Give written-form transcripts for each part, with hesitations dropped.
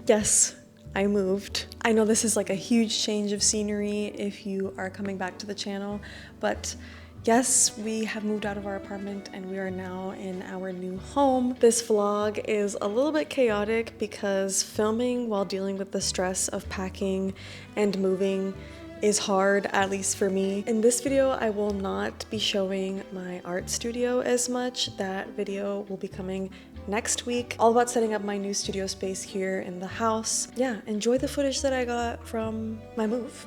Yes, I moved. I know this is like a huge change of scenery if you are coming back to the channel, but yes, we have moved out of our apartment and we are now in our new home. This vlog is a little bit chaotic because filming while dealing with the stress of packing and moving is hard, at least for me. In this video, I will not be showing my art studio as much. That video will be coming next week, all about setting up my new studio space here in the house. Yeah, enjoy the footage that I got from my move.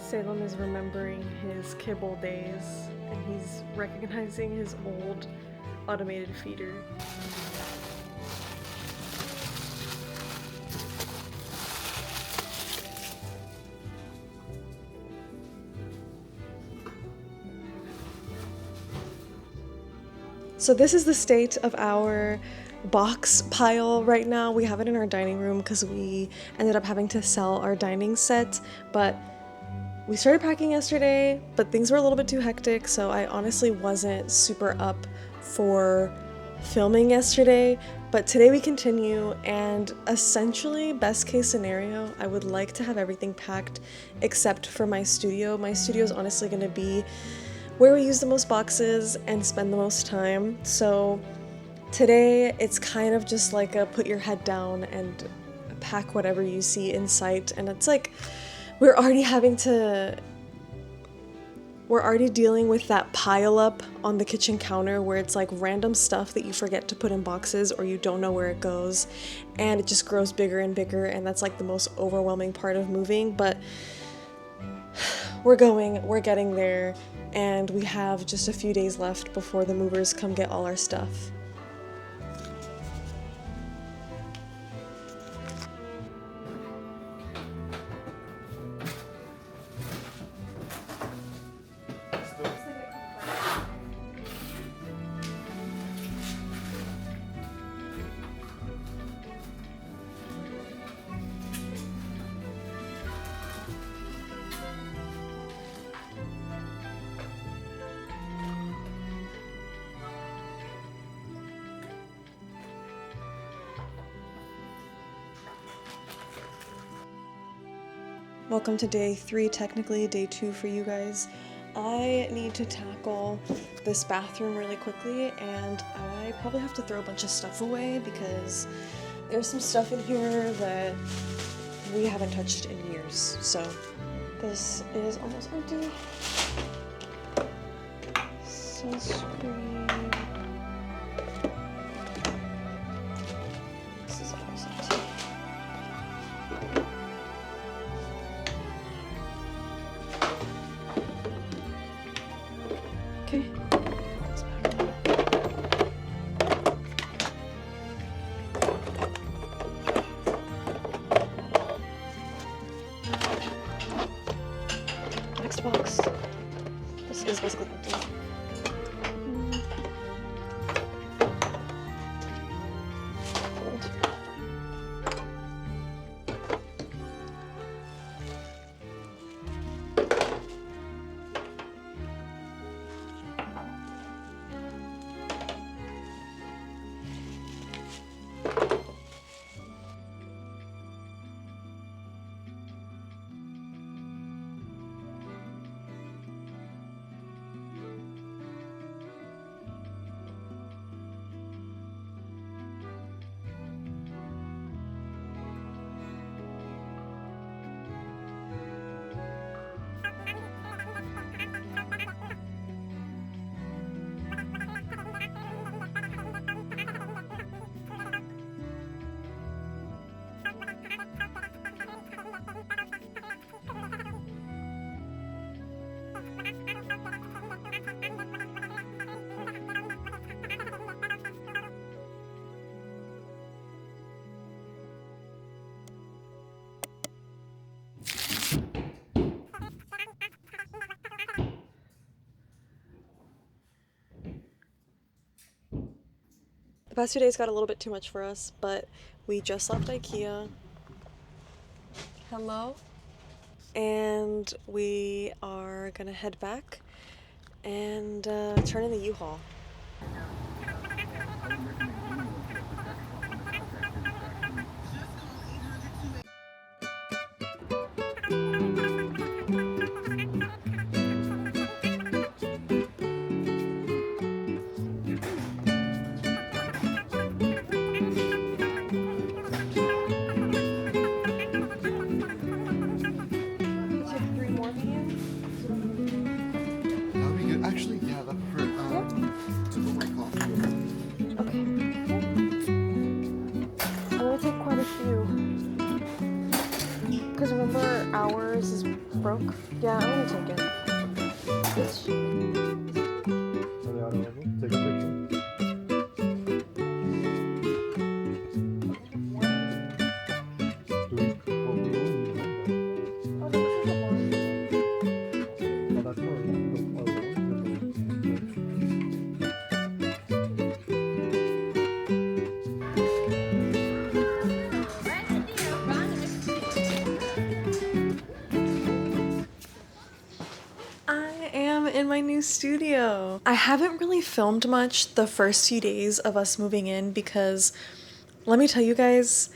Salem is remembering his kibble days, and he's recognizing his old automated feeder. So this is the state of our box pile right now. We have it in our dining room because we ended up having to sell our dining set, but we started packing yesterday, but things were a little bit too hectic, so I honestly wasn't super up for filming yesterday. But today we continue, and essentially, best case scenario, I would like to have everything packed except for my studio. My studio is honestly going to be where we use the most boxes and spend the most time. So today it's kind of just like a put your head down and pack whatever you see in sight, and it's like we're already dealing with that pile up on the kitchen counter where it's like random stuff that you forget to put in boxes or you don't know where it goes, and it just grows bigger and bigger, and that's like the most overwhelming part of moving. But we're getting there, and we have just a few days left before the movers come get all our stuff. Welcome to day 3, technically day 2 for you guys. I need to tackle this bathroom really quickly, and I probably have to throw a bunch of stuff away because there's some stuff in here that we haven't touched in years. So this is almost empty. Sunscreen. This is almost empty. Okay. Next box. This is basically empty. Fold. past 2 days got a little bit too much for us, but we just left IKEA. Hello? And we are gonna head back and turn in the U-Haul. Take 3 more mediums? That would be good. Actually, yeah, that for to put my coffee. Okay. I'm gonna take quite a few. Because remember, ours is broke? Yeah, I'm gonna take it. It's Take a picture. I am in my new studio. I haven't really filmed much the first few days of us moving in because let me tell you guys,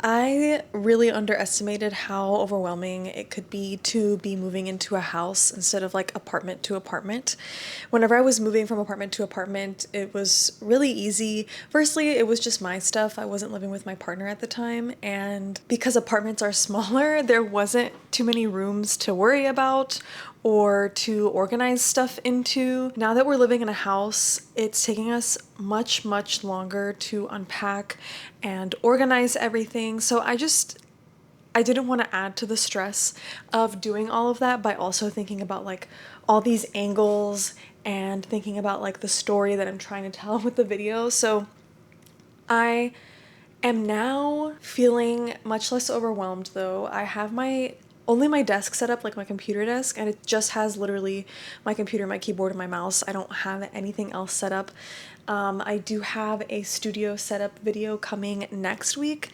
I really underestimated how overwhelming it could be to be moving into a house instead of like apartment to apartment. Whenever I was moving from apartment to apartment, it was really easy. Firstly, it was just my stuff. I wasn't living with my partner at the time, and because apartments are smaller, there wasn't too many rooms to worry about or to organize stuff into. Now that we're living in a house, it's taking us much, much longer to unpack and organize everything. So I didn't want to add to the stress of doing all of that by also thinking about like all these angles and thinking about like the story that I'm trying to tell with the video. So I am now feeling much less overwhelmed though. I have only my desk set up, like my computer desk, and it just has literally my computer, my keyboard, and my mouse. I don't have anything else set up. I do have a studio setup video coming next week,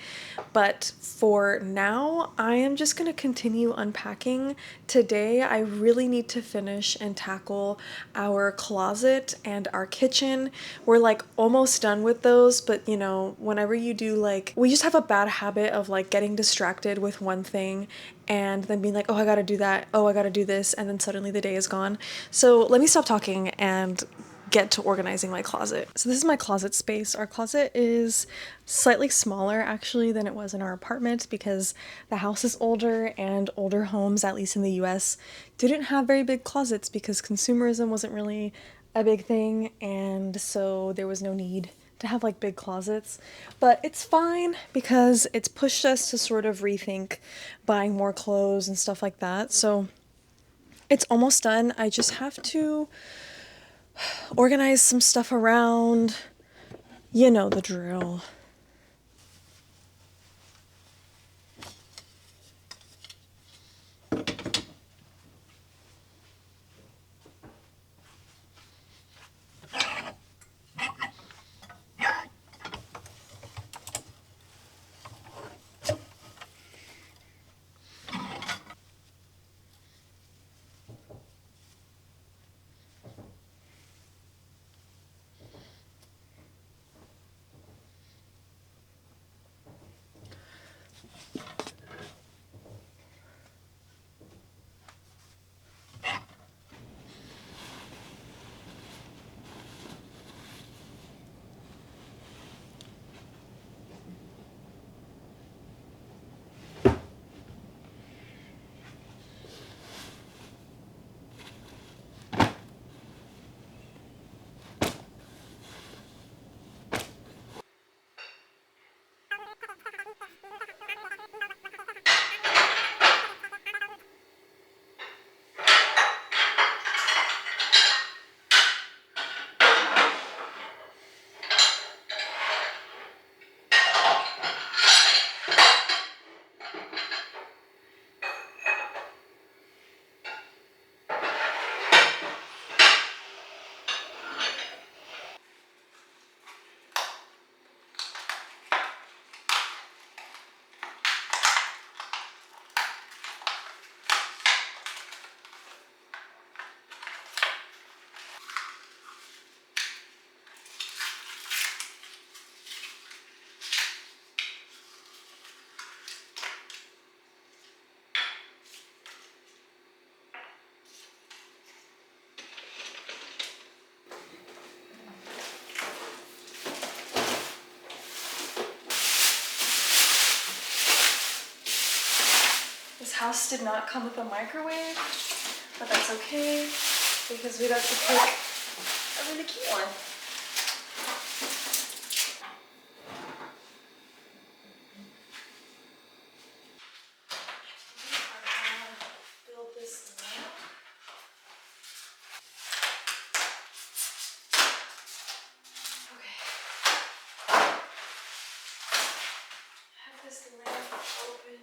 but for now, I am just gonna continue unpacking. Today, I really need to finish and tackle our closet and our kitchen. We're like almost done with those, but you know, whenever you do like, we just have a bad habit of like getting distracted with one thing and then being like, oh, I gotta do that, oh, I gotta do this, and then suddenly the day is gone. So let me stop talking and get to organizing my closet. So this is my closet space. Our closet is slightly smaller actually than it was in our apartment because the house is older and older homes, at least in the US, didn't have very big closets because consumerism wasn't really a big thing, and so there was no need to have like big closets. But it's fine because it's pushed us to sort of rethink buying more clothes and stuff like that. So it's almost done. I just have to organize some stuff around. You know the drill. house did not come with a microwave, but that's okay because we got to pick a really cute one. Build this lamp. Okay. Have this lamp open.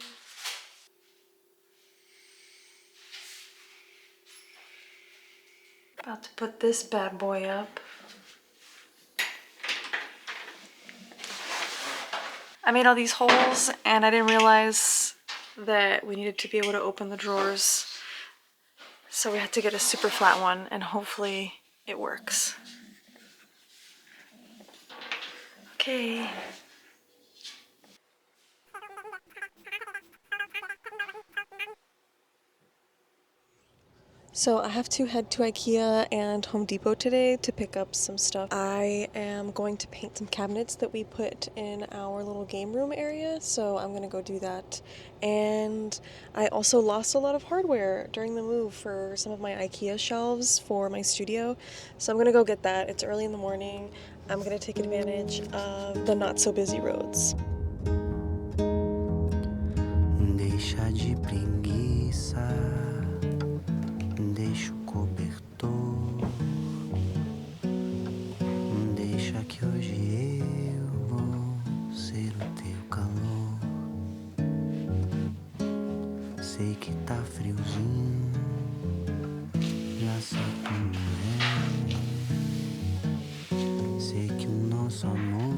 About to put this bad boy up. I made all these holes and I didn't realize that we needed to be able to open the drawers. So we had to get a super flat one and hopefully it works. Okay. So I have to head to IKEA and Home Depot today to pick up some stuff. I am going to paint some cabinets that we put in our little game room area, so I'm gonna go do that. And I also lost a lot of hardware during the move for some of my IKEA shelves for my studio, so I'm gonna go get that. It's early in the morning. I'm gonna take advantage of the not so busy roads. Deixa de preguiça, deixa o cobertor, deixa que hoje eu vou ser o teu calor. Sei que tá friozinho, já sei como é. Sei que o nosso amor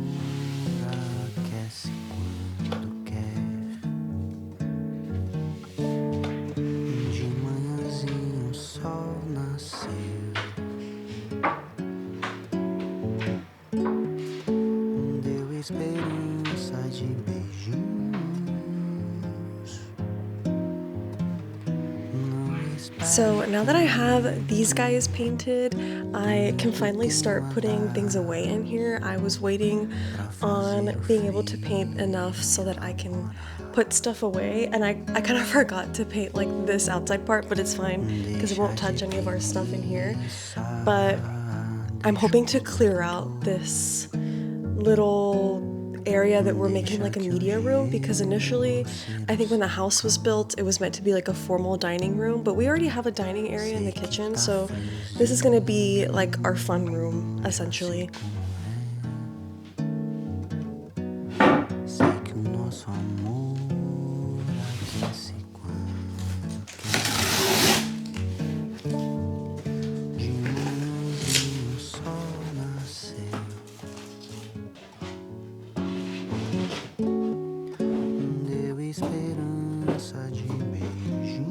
aquece quando quer. De manhãzinho o sol nasceu, deu esperança de beijinhos. So now that I have these guys painted, I can finally start putting things away in here. I was waiting on being able to paint enough so that I can put stuff away, and I kind of forgot to paint like this outside part, but it's fine because it won't touch any of our stuff in here. But I'm hoping to clear out this little area that we're making like a media room, because initially I think when the house was built it was meant to be like a formal dining room, but we already have a dining area in the kitchen, so this is gonna be like our fun room essentially. Sei que o nosso amor aquece quando quer. De manhãzinho o sol nasceu, deu esperança de beijinhos.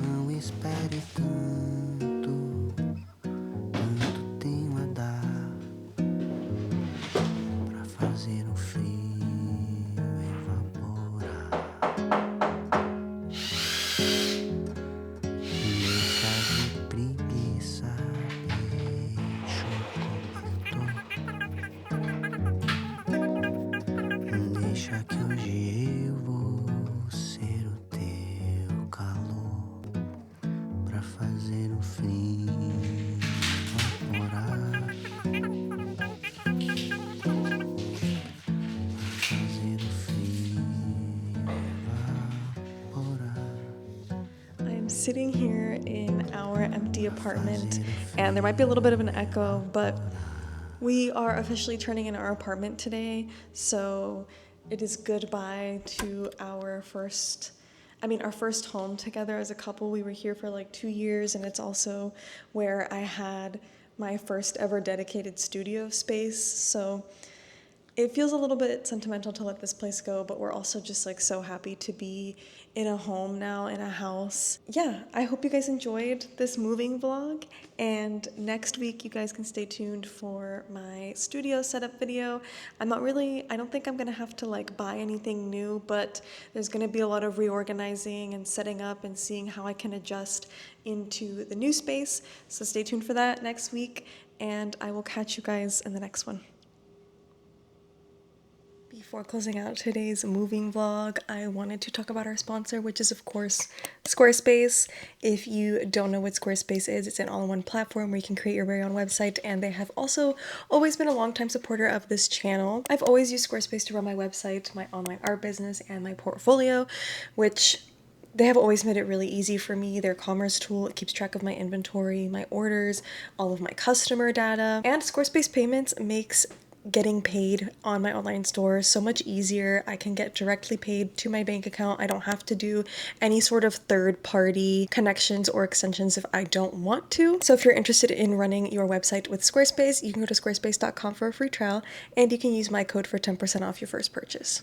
Não espere tanto, tanto tenho a dar pra fazer o frio evaporar. Deixa de preguiça, deixa o cobertor. Deixa que hoje eu vou ser o teu calor pra fazer o frio evaporar. Fazer o frio evaporar. I am sitting here in our empty apartment and there might be a little bit of an echo, but we are officially turning in our apartment today, so it is goodbye to our first home together as a couple. We were here for like 2 years, and it's also where I had my first ever dedicated studio space, so it feels a little bit sentimental to let this place go, but we're also just like so happy to be in a home now, in a house. Yeah, I hope you guys enjoyed this moving vlog, and next week you guys can stay tuned for my studio setup video. I don't think I'm gonna have to like buy anything new, but there's gonna be a lot of reorganizing and setting up and seeing how I can adjust into the new space. So stay tuned for that next week, and I will catch you guys in the next one. Before closing out today's moving vlog, I wanted to talk about our sponsor, which is of course Squarespace. If you don't know what Squarespace is, it's an all-in-one platform where you can create your very own website, and they have also always been a long-time supporter of this channel. I've always used Squarespace to run my website, my online art business, and my portfolio, which they have always made it really easy for me. Their commerce tool, it keeps track of my inventory, my orders, all of my customer data, and Squarespace Payments makes getting paid on my online store so much easier. I can get directly paid to my bank account. I don't have to do any sort of third-party connections or extensions if I don't want to. So if you're interested in running your website with Squarespace, you can go to squarespace.com for a free trial, and you can use my code for 10% off your first purchase.